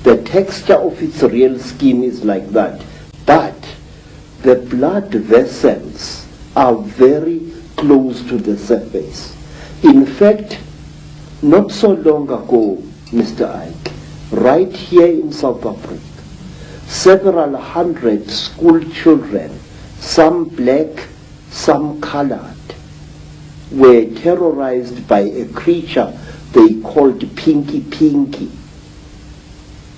The texture of its real skin is like that. But the blood vessels are very close to the surface. In fact, not so long ago, Mr. Ike, right here in South Africa, several hundred school children, some black, some colored, were terrorized by a creature they called Pinky Pinky,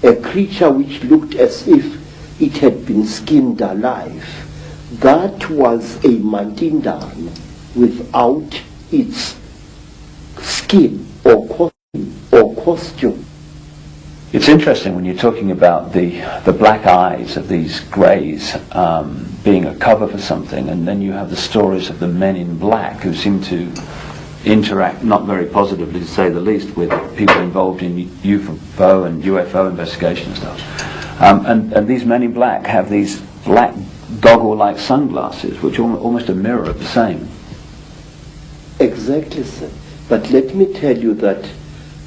a creature which looked as if it had been skinned alive. That was a Mantindan without its skin or costume. It's interesting when you're talking about the black eyes of these greys being a cover for something, and then you have the stories of the men in black who seem to interact not very positively, to say the least, with people involved in UFO and UFO investigation and stuff. And these men in black have these black goggle-like sunglasses, which are almost a mirror of the same. Exactly, sir. But let me tell you that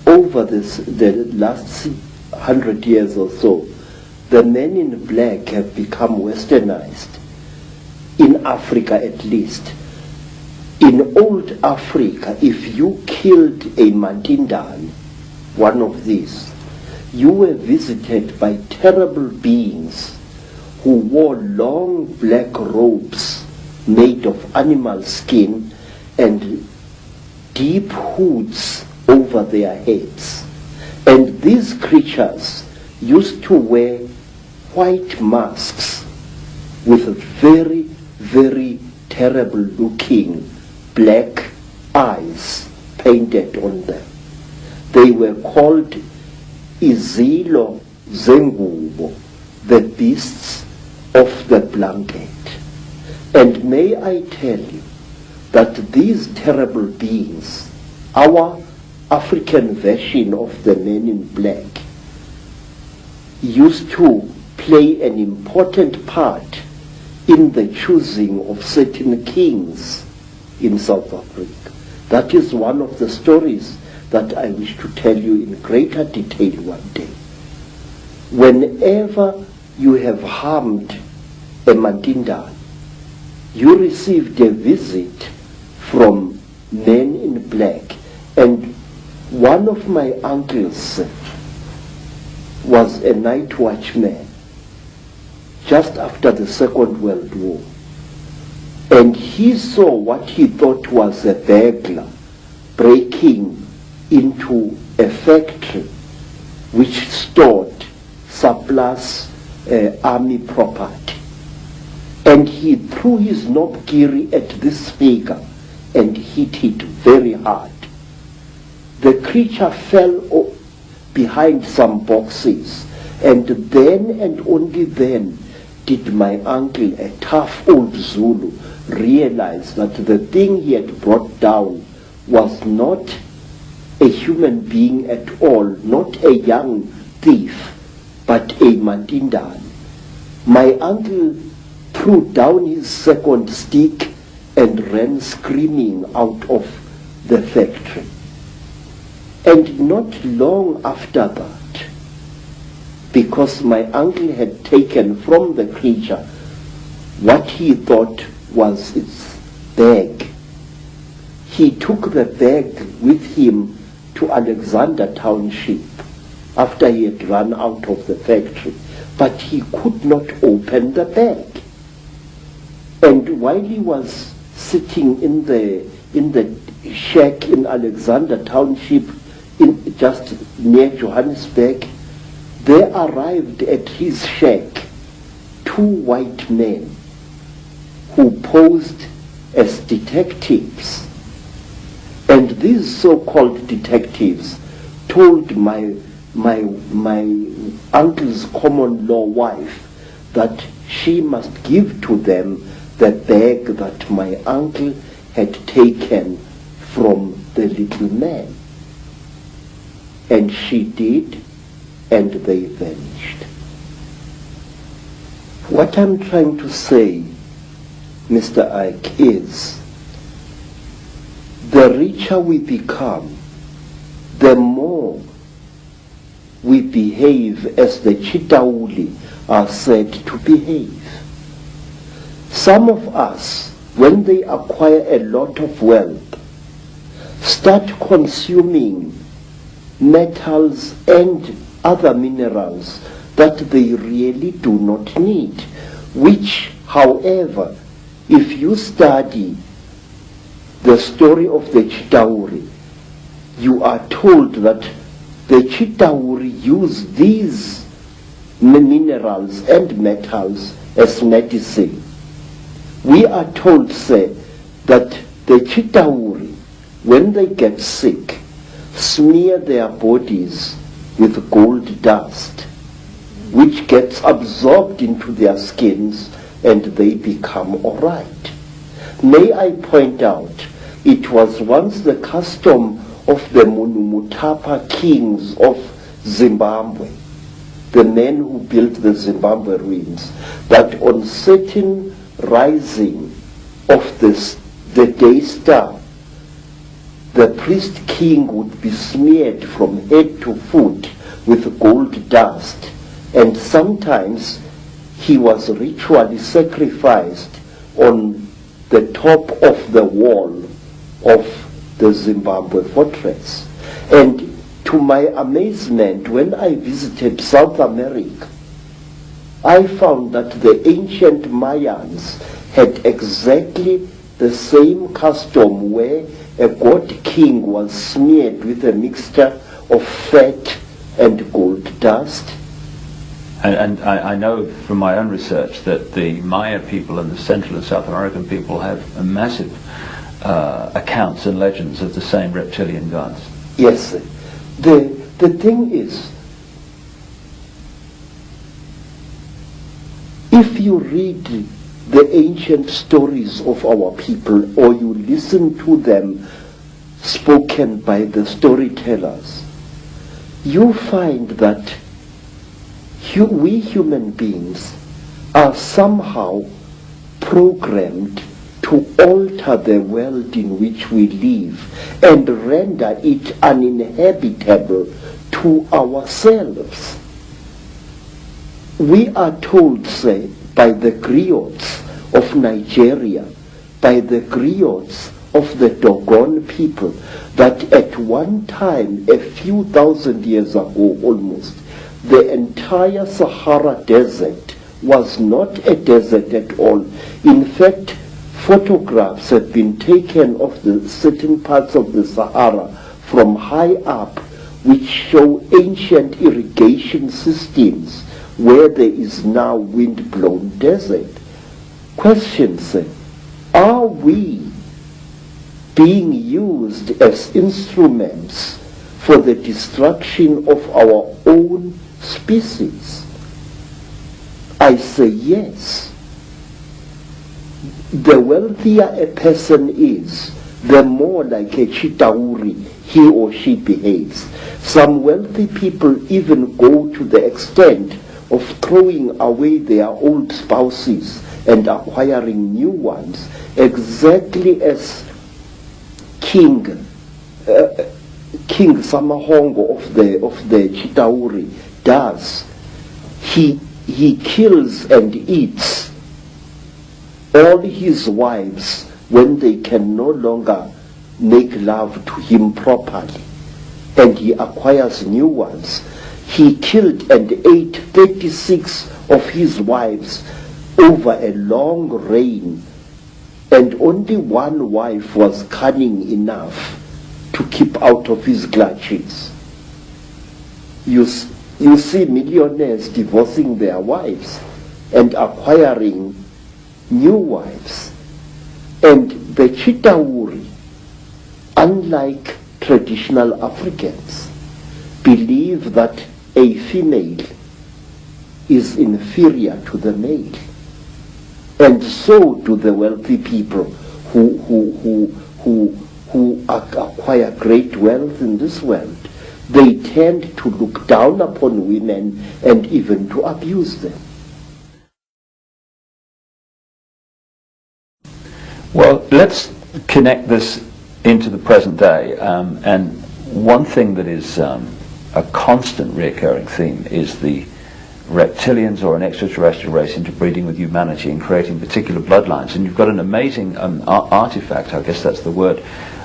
over the last 100 years or so, the men in black have become westernized, in Africa at least. In old Africa, if you killed a Mantindan, one of these, you were visited by terrible beings who wore long black robes made of animal skin and deep hoods over their heads. And these creatures used to wear white masks with very, very terrible looking black eyes painted on them. They were called Izilo Zengubo, the beasts of the blanket. And may I tell you that these terrible beings, our African version of the men in black, used to play an important part in the choosing of certain kings in South Africa. That is one of the stories that I wish to tell you in greater detail one day. Whenever you have harmed a Mantindan, you received a visit from men in black. And one of my uncles was a night watchman just after the Second World War. And he saw what he thought was a burglar breaking into a factory which stored surplus army property. And he threw his knobkiri at this figure and hit it very hard. The creature fell behind some boxes, and then and only then did my uncle, a tough old Zulu, realize that the thing he had brought down was not a human being at all, not a young thief, but a Mantindan. My uncle threw down his second stick and ran screaming out of the factory. And not long after that, because my uncle had taken from the creature what he thought was its bag, he took the bag with him to Alexander Township after he had run out of the factory. But he could not open the bag. And while he was sitting in the shack in Alexander Township, just near Johannesburg, there arrived at his shack two white men who posed as detectives. And these so-called detectives told my uncle's common law wife that she must give to them the bag that my uncle had taken from the little man. And she did, and they vanished. What I'm trying to say, Mr. Ike, is the richer we become, the more we behave as the Chitauri are said to behave. Some of us, when they acquire a lot of wealth, start consuming metals and other minerals that they really do not need, which, however, if you study the story of the Chitauri, you are told that the Chitauri use these minerals and metals as medicine. We are told, say, that the Chitauri, when they get sick, smear their bodies with gold dust, which gets absorbed into their skins and they become all right. May I point out, it was once the custom of the Munumutapa kings of Zimbabwe, the men who built the Zimbabwe ruins, that on certain rising of the day star, the priest king would be smeared from head to foot with gold dust, and sometimes he was ritually sacrificed on the top of the wall of the Zimbabwe fortress. And to my amazement, when I visited South America, I found that the ancient Mayans had exactly the same custom where a god king was smeared with a mixture of fat and gold dust. And I know from my own research that the Maya people and the Central and South American people have a massive accounts and legends of the same reptilian gods. Yes. The thing is, if you read the ancient stories of our people, or you listen to them spoken by the storytellers, you find that we human beings are somehow programmed to alter the world in which we live and render it uninhabitable to ourselves. We are told, say, by the griots of Nigeria, by the griots of the Dogon people, that at one time, a few thousand years ago almost, the entire Sahara Desert was not a desert at all. In fact, photographs have been taken of the certain parts of the Sahara from high up, which show ancient irrigation systems where there is now wind-blown desert. Questions: are we being used as instruments for the destruction of our own species? I say yes. The wealthier a person is, the more like a Chitauri he or she behaves. Some wealthy people even go to the extent of throwing away their old spouses and acquiring new ones, exactly as King Samahongo of the Chitauri does. He kills and eats all his wives when they can no longer make love to him properly, and he acquires new ones. He killed and ate 36 of his wives over a long reign, and only one wife was cunning enough to keep out of his clutches. You see millionaires divorcing their wives and acquiring new wives. And the Chitauri, unlike traditional Africans, believe that a female is inferior to the male. And so do the wealthy people who acquire great wealth in this world. They tend to look down upon women and even to abuse them. Well, let's connect this into the present day. And one thing that is a constant recurring theme is the reptilians or an extraterrestrial race interbreeding with humanity and creating particular bloodlines. And you've got an amazing artifact, I guess that's the word,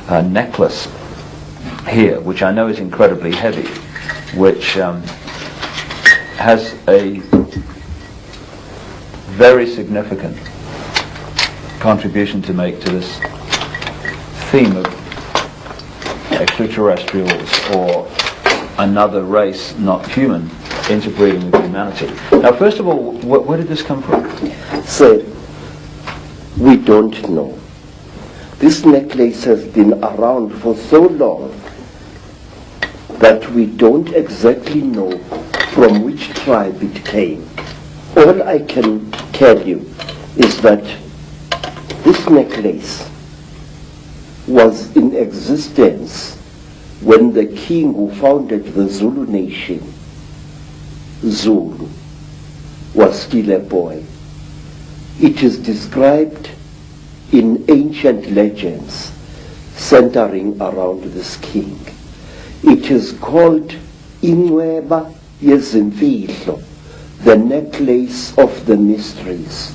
necklace here, which I know is incredibly heavy, which has a very significant contribution to make to this theme of extraterrestrials or another race, not human, interbreeding with humanity. Now, first of all, where did this come from? So, we don't know. This necklace has been around for so long that we don't exactly know from which tribe it came. All I can tell you is that this necklace was in existence when the king who founded the Zulu nation, Zulu, was still a boy. It is described in ancient legends centering around this king. It is called Inweba Yezimfihlo, the necklace of the mysteries.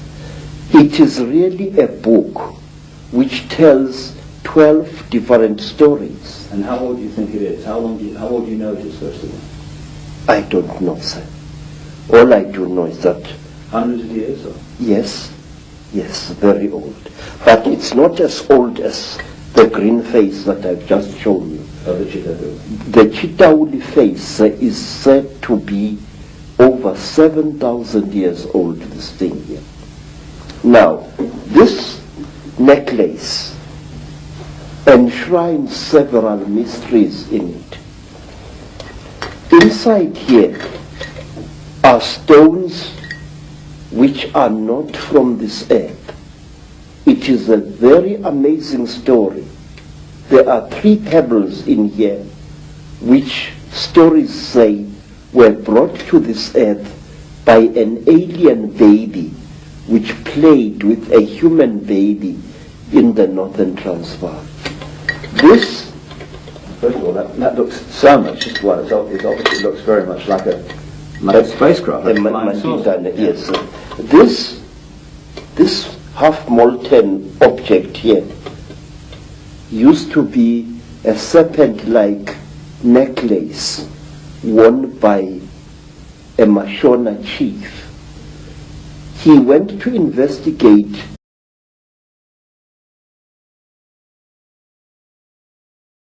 It is really a book which tells 12 different stories. And how old do you think it is? How old do you know it is, first of all? I don't know, sir. All I do know is that... Hundreds of years? Or? Yes, very old. But it's not as old as the green face that I've just shown you. Oh, the Chitauli. The Chitauli face is said to be over 7,000 years old, this thing here. Now, this necklace enshrines several mysteries in it. Inside here are stones which are not from this earth. It is a very amazing story. There are 3 pebbles in here which stories say were brought to this earth by an alien baby which played with a human baby in the northern Transvaal. This, first of all, that looks so much, just what it obviously looks very much like a spacecraft. Yes. This half-molten object here used to be a serpent-like necklace worn by a Mashona chief. He went to investigate